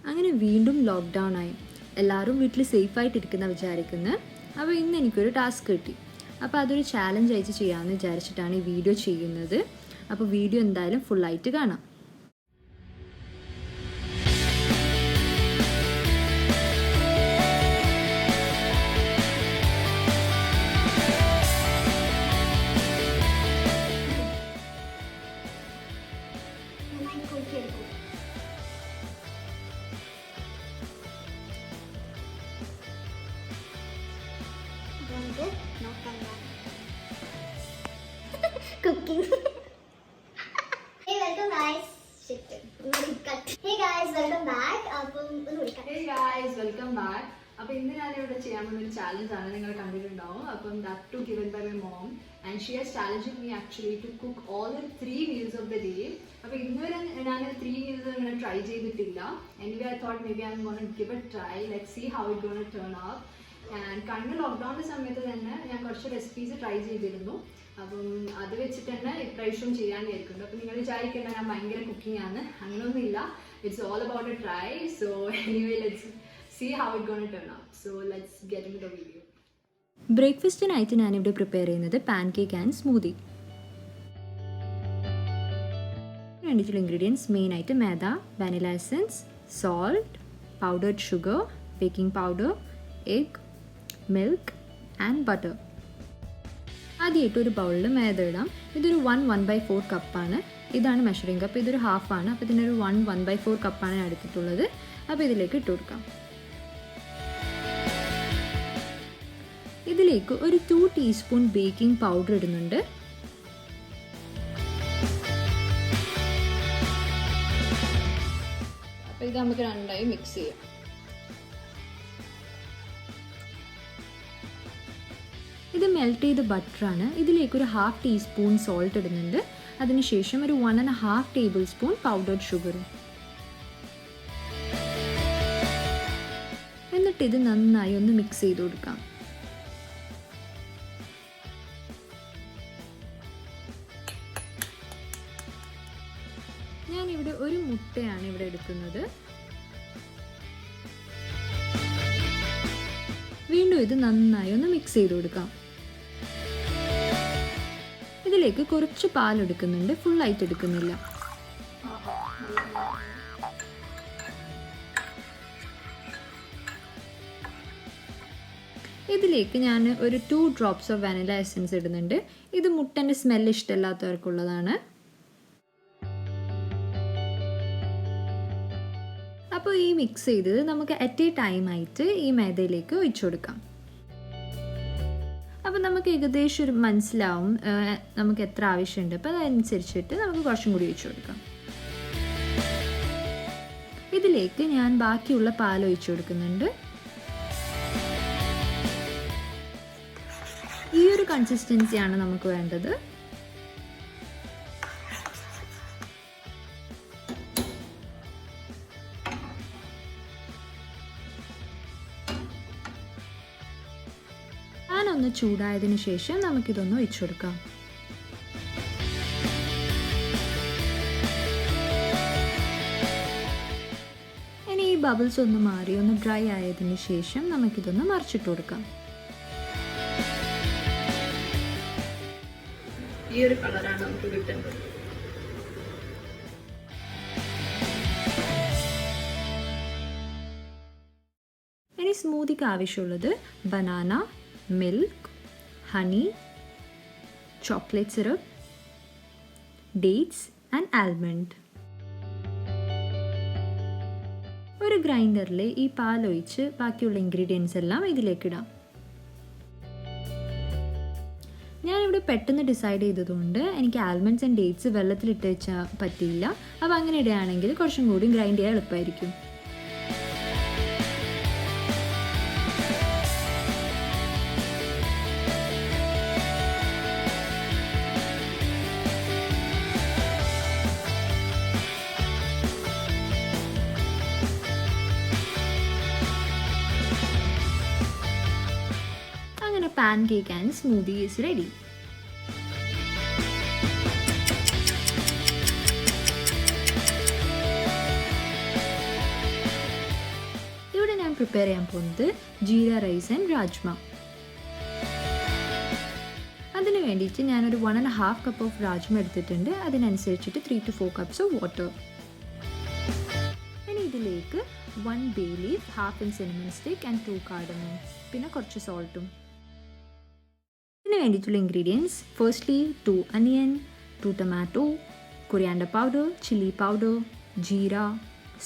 അങ്ങനെ വീണ്ടും ലോക്ക്ഡൗൺ ആയി. എല്ലാവരും വീട്ടിൽ സേഫായിട്ടിരിക്കുന്ന വിചാരിക്കുന്നത്. അപ്പോൾ ഇന്ന് എനിക്കൊരു ടാസ്ക് കിട്ടി. അപ്പോൾ അതൊരു ചാലഞ്ച് ആയിട്ട് ചെയ്യാമെന്ന് വിചാരിച്ചിട്ടാണ് ഈ വീഡിയോ ചെയ്യുന്നത്. അപ്പോൾ വീഡിയോ എന്തായാലും ഫുള്ളായിട്ട് കാണാം. Cooking. Hey, welcome guys. Shit. Hey guys, welcome back. Hey guys, welcome back. അപ്പോൾ ഇന്ന് ഞാനിവിടെ ചെയ്യാൻ പോകുന്ന ഒരു ചാലഞ്ചാണ്, നിങ്ങൾ കണ്ടിട്ടുണ്ടാവും. അപ്പം that to given by my mom and she has challenging me actually to cook all the 3 meals of the day. അപ്പോൾ ഇന്നുവരെ ഞാൻ 3 meals ഇങ്ങനെ ട്രൈ ചെയ്തിട്ടില്ല. Anyway I thought maybe I'm gonna give a try, let's see how it gonna turn out. And കഴിഞ്ഞ ലോക്ക്ഡൗണിൻ്റെ സമയത്ത് തന്നെ ഞാൻ കുറച്ച് റെസിപ്പീസ് ട്രൈ ചെയ്തിരുന്നു. അപ്പം അത് വെച്ചിട്ട് തന്നെ ഇപ്രാവശ്യം ചെയ്യാനായിരിക്കുന്നുണ്ട്. അപ്പം നിങ്ങൾ വിചാരിക്കേണ്ട ഞാൻ ഭയങ്കര കുക്കിംഗ് ആണ്, അങ്ങനെയൊന്നുമില്ല. It's all about A try. So anyway let's see how it gonna turn out. So let's get into the video. ബ്രേക്ക്ഫാസ്റ്റിനായിട്ട് ഞാനിവിടെ പ്രിപ്പയർ ചെയ്യുന്നത് പാൻകേക്ക് ആൻഡ് സ്മൂതി. വേണ്ടിയിട്ടുള്ള ഇൻഗ്രീഡിയൻസ് മെയിനായിട്ട് maida, vanilla essence, salt, powdered sugar, baking powder, egg, milk and butter. ആദ്യമായിട്ട് ഒരു ബൗളിൽ മൈദ ഇടാം. ഇതൊരു 1/4 കപ്പാണ്. ഇതാണ് മെഷറിംഗ് കപ്പ്. ഇതൊരു ഹാഫാണ്. അപ്പോൾ ഇതിനൊരു 1/4 കപ്പാണ് ഞാൻ എടുത്തിട്ടുള്ളത്. അപ്പോൾ ഇതിലേക്ക് ഇട്ട് കൊടുക്കാം. ഇതിലേക്ക് ഒരു 2 ടീസ്പൂൺ ബേക്കിംഗ് പൗഡർ ഇടുന്നുണ്ട്. അപ്പോൾ ഇത് നമുക്ക് രണ്ടായി മിക്സ് ചെയ്യാം. ഇത് മെൽറ്റ് ചെയ്ത ബട്ടറാണ്. ഇതിലേക്ക് ഒരു 1/2 ടീസ്പൂൺ സോൾട്ട് ഇടുന്നുണ്ട്. അതിനുശേഷം ഒരു 1.5 ടേബിൾ സ്പൂൺ പൗഡേർഡ് ഷുഗറും. എന്നിട്ട് ഇത് നന്നായി ഒന്ന് മിക്സ് ചെയ്ത് കൊടുക്കാം. ഞാനിവിടെ ഒരു മുട്ടയാണ് ഇവിടെ എടുക്കുന്നത്. വീണ്ടും ഇത് നന്നായി ഒന്ന് മിക്സ് ചെയ്ത് കൊടുക്കാം. ഇതിലേക്ക് കുറച്ച് പാൽ എടുക്കുന്നുണ്ട്, ഫുള്ളായിട്ട് എടുക്കുന്നില്ല. ഇതിലേക്ക് ഞാൻ ഒരു 2 ഡ്രോപ്സ് ഓഫ് വാനില എസൻസ് ഇടുന്നുണ്ട്. ഇത് മുട്ടൻ്റെ സ്മെല്ല് ഇഷ്ടമില്ലാത്തവർക്കുള്ളതാണ്. അപ്പോൾ ഈ മിക്സ് ചെയ്തത് നമുക്ക് അറ്റ് എ ടൈം ആയിട്ട് ഈ മൈദയിലേക്ക് ഒഴിച്ചു കൊടുക്കാം. അപ്പോൾ നമുക്ക് ഏകദേശം ഒരു മനസ്സിലാവും നമുക്ക് എത്ര ആവശ്യമുണ്ട്. അപ്പോൾ അതനുസരിച്ചിട്ട് നമുക്ക് കുറച്ചും കൂടി ഒഴിച്ചു കൊടുക്കാം. ഇതിലേക്ക് ഞാൻ ബാക്കിയുള്ള പാൽ ഒഴിച്ചു കൊടുക്കുന്നുണ്ട്. ഈ ഒരു കൺസിസ്റ്റൻസിയാണ് നമുക്ക് വേണ്ടത്. ഒന്ന് ചൂടായതിനു ശേഷം നമുക്കിതൊന്ന് ഒഴിച്ചു കൊടുക്കാം. ഇനി ഈ ബബിൾസ് ഒന്ന് മാറി ഒന്ന് ഡ്രൈ ആയതിനു ശേഷം നമുക്കിതൊന്ന് മറിച്ചിട്ട് കൊടുക്കാം. ഈ ഒരു കളറാണ് നമുക്ക് കിട്ടുന്നത്. ഇനി സ്മൂതിക്ക് ആവശ്യമുള്ളത് banana, milk, honey, chocolate syrup, dates and almond. ഒരു ഗ്രൈൻഡറിൽ ഈ പാലൊഴിച്ച് ബാക്കിയുള്ള ഇൻഗ്രീഡിയൻസ് എല്ലാം ഇതിലേക്കിടാം. ഞാനിവിടെ പെട്ടെന്ന് ഡിസൈഡ് ചെയ്തതുകൊണ്ട് എനിക്ക് ആൽമണ്ട്സ് ആൻഡ് ഡേറ്റ്സ് വെള്ളത്തിലിട്ട് വെച്ചാൽ പറ്റിയില്ല. അപ്പോൾ അങ്ങനെ ഇടുകയാണെങ്കിൽ കുറച്ചും കൂടി ഗ്രൈൻഡ് ചെയ്യാൻ എളുപ്പമായിരിക്കും. Pancake and smoothie is ready. Prepare ചെയ്യാൻ പോകുന്നത് ജീര റൈസ് ആൻഡ് രാജ്മ. അതിന് വേണ്ടിയിട്ട് ഞാനൊരു 1.5 കപ്പ് ഓഫ് രാജ്മ എടുത്തിട്ടുണ്ട്. അതിനനുസരിച്ചിട്ട് 3 to 4 cups ഓഫ് വാട്ടർ. ഇനി ഇതിലേക്ക് 1 bay leaf, 1/2 inch cinnamon stick and 2 cardamom. പിന്നെ കുറച്ച് സോൾട്ടും. ഇതിന് വേണ്ടിയിട്ടുള്ള ingredients: firstly 2 onion, 2 tomato, coriander powder, chili powder, jeera,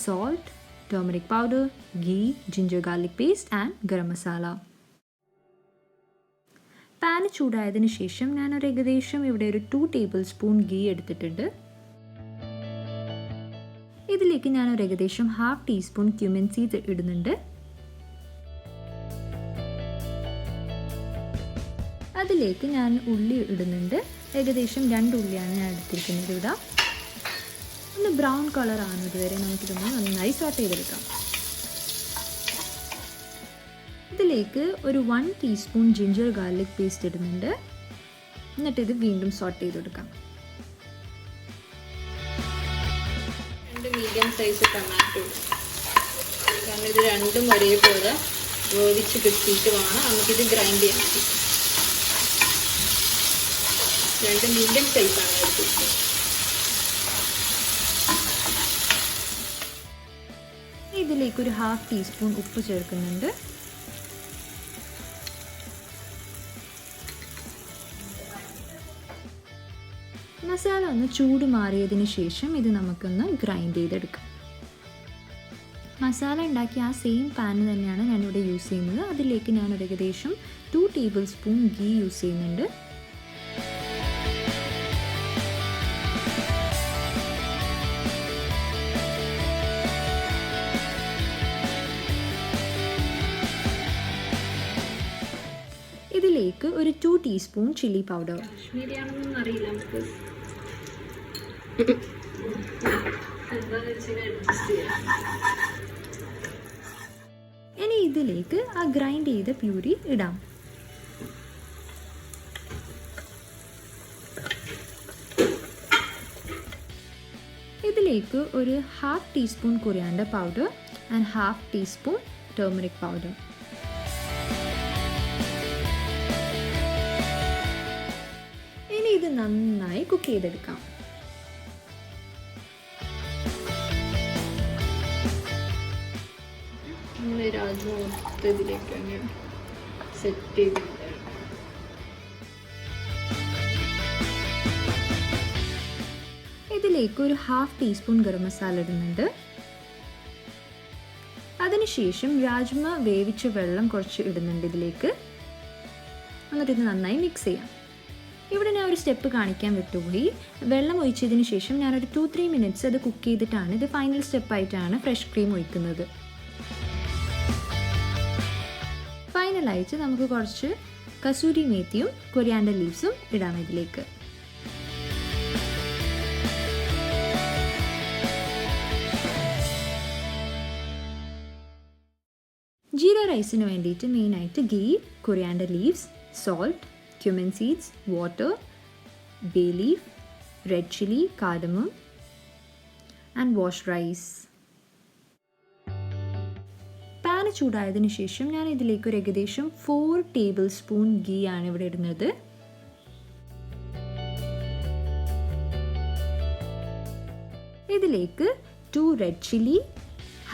salt, turmeric powder, ghee, ginger garlic paste and garam masala. Pan ചൂടായതിനു ശേഷം ഞാനൊരു ഏകദേശം ഇവിടെ ഒരു 2 tablespoon ഗീ എടുത്തിട്ടുണ്ട്. ഇതിലേക്ക് ഞാനൊരു ഏകദേശം 1/2 teaspoon ക്യുമിൻ സീഡ്സ് ഇടുന്നുണ്ട്. അതിലേക്ക് ഞാൻ ഉള്ളി ഇടുന്നുണ്ട്. ഏകദേശം 2 ഉള്ളിയാണ് ഞാൻ എടുത്തിരിക്കുന്നത്. ഇവിടെ ഒന്ന് ബ്രൗൺ കളർ ആകുന്നതുവരെ നമുക്കിതൊന്ന് നന്നായി സോട്ട് ചെയ്തെടുക്കാം. ഇതിലേക്ക് ഒരു 1 teaspoon ജിഞ്ചർ ഗാർലിക് പേസ്റ്റ് ഇടുന്നുണ്ട്. എന്നിട്ട് ഇത് വീണ്ടും സോട്ട് ചെയ്തെടുക്കാം. 2 മീഡിയം സൈസ് ടൊമാറ്റോ ഇടും. കാരണം ഇത് രണ്ടും ഒരേപോലെ വേവിച്ച് കിട്ടിയിട്ട് വേണം നമുക്കിത് ഗ്രൈൻഡ് ചെയ്യാൻ വേണ്ടി. 2 മീഡിയം സൈസാണ് എടുത്തിട്ട്. ഇതിലേക്ക് ഒരു 1/2 teaspoon ഉപ്പ് ചേർക്കുന്നുണ്ട്. മസാല ഒന്ന് ചൂട് മാറിയതിന് ശേഷം ഇത് നമുക്കൊന്ന് ഗ്രൈൻഡ് ചെയ്തെടുക്കാം. മസാല ഉണ്ടാക്കിയ ആ സെയിം പാൻ തന്നെയാണ് ഞാനിവിടെ യൂസ് ചെയ്യുന്നത്. അതിലേക്ക് ഞാൻ ഒരു ഏകദേശം 2 tablespoon ഗീ യൂസ് ചെയ്യുന്നുണ്ട്. ഇതിലേക്ക് ഒരു 2 teaspoon ചില്ലി പൗഡർ. കാശ്മീരിയാണെന്നൊന്നും അറിയില്ല നമുക്ക്. ഇനി ഇതിലേക്ക് ആ ഗ്രൈൻഡ് ചെയ്ത പ്യൂരി ഇടാം. ഇതിലേക്ക് ഒരു 1/2 teaspoon coriander powder and 1/2 teaspoon turmeric powder. ഇനി ഇത് നന്നായി കുക്ക് ചെയ്തെടുക്കാം. രാജ്മ മൊത്തത്തിലേക്ക് അങ്ങനെ സെറ്റ് ചെയ്തിട്ട് ഇതിലേക്ക് ഒരു 1/2 teaspoon ഗരം മസാല ഇടുന്നുണ്ട്. അതിനുശേഷം രാജ്മ വേവിച്ച വെള്ളം കുറച്ച് ഇടുന്നുണ്ട് ഇതിലേക്ക്. എന്നിട്ട് ഇത് നന്നായി മിക്സ് ചെയ്യാം. ഇവിടെ ഞാൻ ഒരു സ്റ്റെപ്പ് കാണിക്കാൻ വിട്ടുപോയി. വെള്ളം ഒഴിച്ചതിന് ശേഷം ഞാനൊരു 2-3 minutes അത് കുക്ക് ചെയ്തിട്ടാണ് ഇത് ഫൈനൽ സ്റ്റെപ്പായിട്ടാണ് ഫ്രഷ് ക്രീം ഒഴിക്കുന്നത്. ഫൈനലായിട്ട് നമുക്ക് കുറച്ച് കസൂരി മേത്തിയും കൊറിയാണ്ടർ ലീവ്സും ഇടാം ഇതിലേക്ക്. ജീര റൈസിന് വേണ്ടിയിട്ട് മെയിനായിട്ട് ghee, coriander leaves, salt, cumin seeds, water, bay leaf, red chili, cardamom and wash rice. Pan ചൂടായതിനു ശേഷം ഞാൻ ഇതിലേക്ക് ഒരു ഏകദേശം 4 tablespoon ഗീ ആണ് ഇവിടെ ഇടുന്നത്. ഇതിലേക്ക് 2 red chili,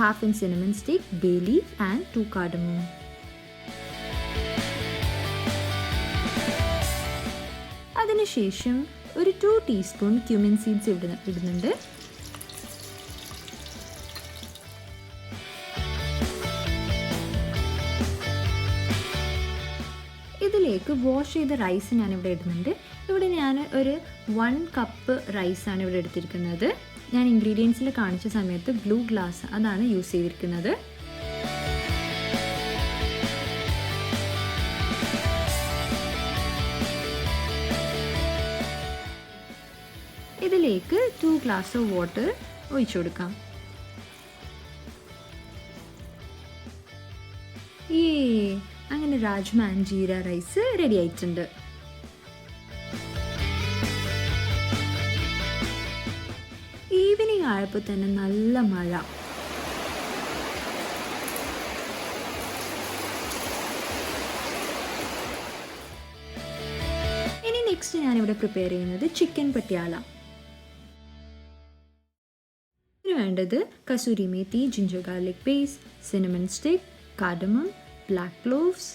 1/2 inch cinnamon stick, bay leaf and 2 cardamom. അതിനുശേഷം ഒരു 2 teaspoon ക്യുമിൻ സീഡ്സ് ഇടുന്നുണ്ട്. ഇതിലേക്ക് വാഷ് ചെയ്ത റൈസ് ഞാനിവിടെ ഇടുന്നുണ്ട്. ഇവിടെ ഞാൻ ഒരു 1 കപ്പ് റൈസാണ് ഇവിടെ എടുത്തിരിക്കുന്നത്. ഞാൻ ഇൻഗ്രീഡിയൻസിൽ കാണിച്ച സമയത്ത് ബ്ലൂ ഗ്ലാസ് അതാണ് യൂസ് ചെയ്തിരിക്കുന്നത്. ഇതിലേക്ക് 2 glass of water ഒഴിച്ചു കൊടുക്കാം. അങ്ങനെ rajma and jeera rice ready ആയിട്ടുണ്ട്. ഈവനിങ് ആയപ്പോൾ തന്നെ നല്ല മഴ. നെക്സ്റ്റ് ഞാനിവിടെ പ്രിപ്പയർ ചെയ്യുന്നത് ചിക്കൻ പട്ടിയാല. ഇതിന് വേണ്ടത് kasuri methi, ginger garlic paste, cinnamon stick, cardamom, black cloves,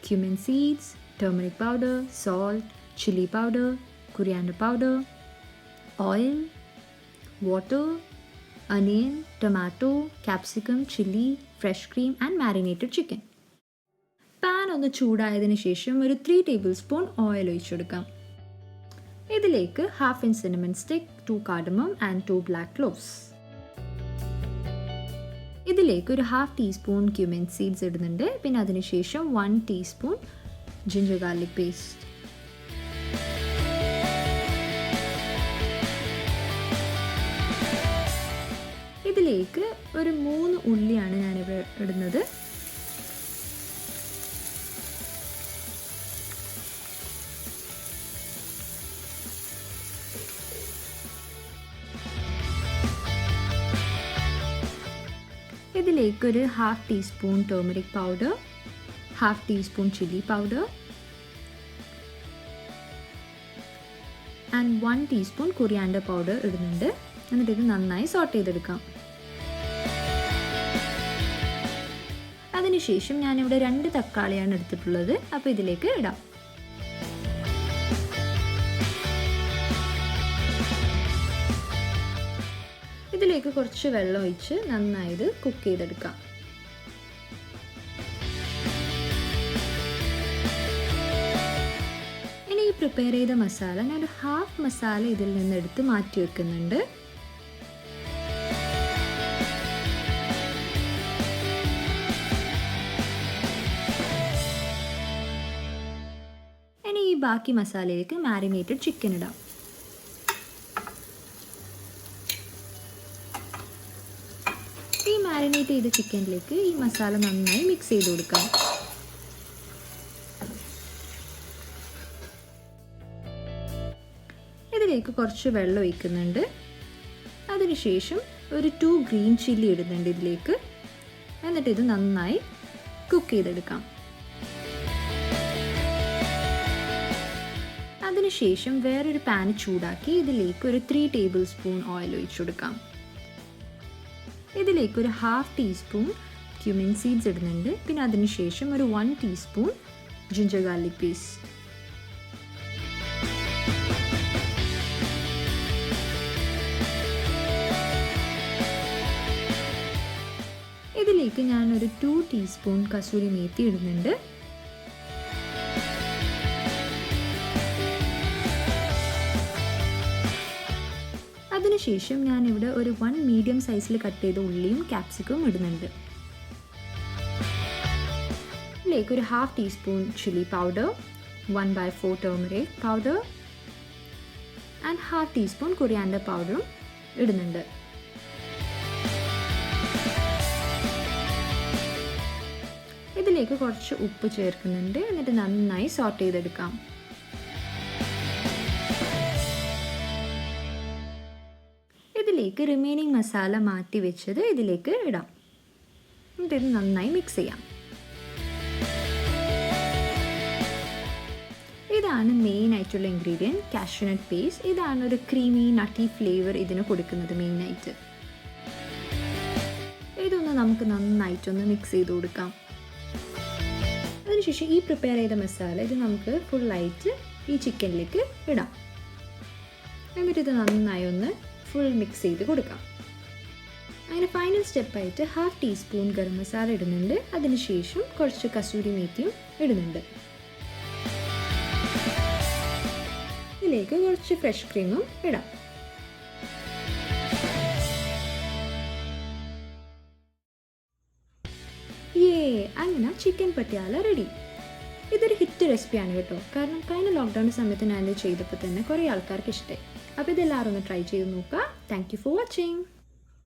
cumin seeds, turmeric powder, salt, chili powder, coriander powder, oil, water, onion, tomato, capsicum, chili, fresh cream and marinated chicken. Pan ഒന്ന് ചൂടായതിനു ശേഷം ഒരു 3 table spoon oil ഒഴിച്ചെടുക്കാം. ഇതിലേക്ക് 1/2 inch cinnamon stick, 2 cardamom and 2 black cloves. ഇതിലേക്ക് ഒരു 1/2 teaspoon cumin seeds ഇടുന്നുണ്ട്. പിന്നെ അതിനുശേഷം 1 ടീസ്പൂൺ ജിഞ്ചർ ഗാർലിക് പേസ്റ്റ്. ഇതിലേക്ക് ഒരു 3 ഉള്ളിയാണ് ഞാനിവിടെ ഇടുന്നത്. ഇതിലേക്കൊരു 1/2 teaspoon turmeric powder, 1/2 teaspoon chilli powder and 1 teaspoon coriander powder ഇടുന്നുണ്ട്. എന്നിട്ട് ഇത് നന്നായി സോട്ട് ചെയ്തെടുക്കാം. അതിനുശേഷം ഞാനിവിടെ 2 തക്കാളിയാണ് എടുത്തിട്ടുള്ളത്. അപ്പോൾ ഇതിലേക്ക് ഇടാം. ഇതിലേക്ക് കുറച്ച് വെള്ളം ഒഴിച്ച് നന്നായി ഇത് കുക്ക് ചെയ്തെടുക്കാം. ഇനി ഈ പ്രിപ്പയർ ചെയ്ത മസാല ഞാനൊരു 1/2 മസാല ഇതിൽ നിന്ന് എടുത്ത് മാറ്റി വെക്കുന്നുണ്ട്. ഇനി ഈ ബാക്കി മസാലയിലേക്ക് മാരിനേറ്റഡ് ചിക്കൻ ഇടാം. ഈ മാരിനേറ്റ് ചെയ്ത ചിക്കനിലേക്ക് ഈ മസാല നന്നായി മിക്സ് ചെയ്ത് കൊടുക്കാം. ഇതിലേക്ക് കുറച്ച് വെള്ളം ഒഴിക്കുന്നുണ്ട്. അതിനുശേഷം ഒരു 2 ഗ്രീൻ ചില്ലി ഇടുന്നുണ്ട് ഇതിലേക്ക്. എന്നിട്ട് ഇത് നന്നായി കുക്ക് ചെയ്തെടുക്കാം. അതിനുശേഷം വേറൊരു പാൻ ചൂടാക്കി ഇതിലേക്ക് ഒരു 3 ടേബിൾ സ്പൂൺ ഓയിൽ ഒഴിച്ചു കൊടുക്കാം. ഇതിലേക്ക് ഒരു 1/2 ടീസ്പൂൺ ക്യൂമിൻ സീഡ്സ് ഇടുന്നുണ്ട്. പിന്നെ അതിനുശേഷം ഒരു 1 ടീസ്പൂൺ ജിഞ്ചർ ഗാർലിക് പേസ്റ്റ്. ഇതിലേക്ക് ഞാനൊരു 2 ടീസ്പൂൺ കസൂരി മേത്തി ഇടുന്നുണ്ട്. അതിനുശേഷം ഞാനിവിടെ ഒരു 1 മീഡിയം സൈസിൽ കട്ട് ചെയ്ത ഉള്ളിയും ക്യാപ്സിക്കവും ഇടുന്നുണ്ട്. ഇതിലേക്ക് ഒരു 1/2 teaspoon chilli powder, 1/4 turmeric powder and 1/2 teaspoon coriander പൗഡറും ഇടുന്നുണ്ട്. ഇതിലേക്ക് കുറച്ച് ഉപ്പ് ചേർക്കുന്നുണ്ട്. എന്നിട്ട് നന്നായി സോട്ട് ചെയ്തെടുക്കാം. ഇതിലേക്ക് റിമൈനിങ് മസാല മാറ്റി വെച്ചത് ഇതിലേക്ക് ഇടാം. എന്നിട്ട് ഇത് നന്നായി മിക്സ് ചെയ്യാം. ഇതാണ് മെയിൻ ആയിട്ടുള്ള ഇൻഗ്രീഡിയൻറ്റ്, കാഷ്യൂനട്ട് പേസ്റ്റ്. ഇതാണ് ഒരു ക്രീമി നട്ടി ഫ്ലേവർ ഇതിന് കൊടുക്കുന്നത് മെയിനായിട്ട്. ഇതൊന്ന് നമുക്ക് നന്നായിട്ടൊന്ന് മിക്സ് ചെയ്ത് കൊടുക്കാം. അതിനുശേഷം ഈ പ്രിപ്പയർ ചെയ്ത മസാല ഇത് നമുക്ക് ഫുള്ളായിട്ട് ഈ ചിക്കനിലേക്ക് ഇടാം. എന്നിട്ട് ഇത് നന്നായി ഒന്ന് ഫുൾ മിക്സ് ചെയ്ത് കൊടുക്കാം. അങ്ങനെ ഫൈനൽ സ്റ്റെപ്പായിട്ട് 1/2 ടീസ്പൂൺ ഗരം മസാല ഇടുന്നുണ്ട്. അതിനുശേഷം കുറച്ച് കസൂരി മേത്തിയും ഇടുന്നുണ്ട്. ഇതിലേക്ക് കുറച്ച് ഫ്രഷ് ക്രീമും ഇടാം. അങ്ങനെ ചിക്കൻ പട്ടിയാല റെഡി. ഇതൊരു ഹിറ്റ് റെസിപ്പിയാണ് കേട്ടോ. കാരണം കഴിഞ്ഞ ലോക്ക്ഡൗൺ സമയത്ത് ഞാൻ ഇത് ചെയ്തപ്പോൾ തന്നെ കുറേ ആൾക്കാർക്ക് ഇഷ്ടമായി. അപ്പോൾ ഇതെല്ലാവരും ഒന്ന് ട്രൈ ചെയ്ത് നോക്കുക. Thank you for watching.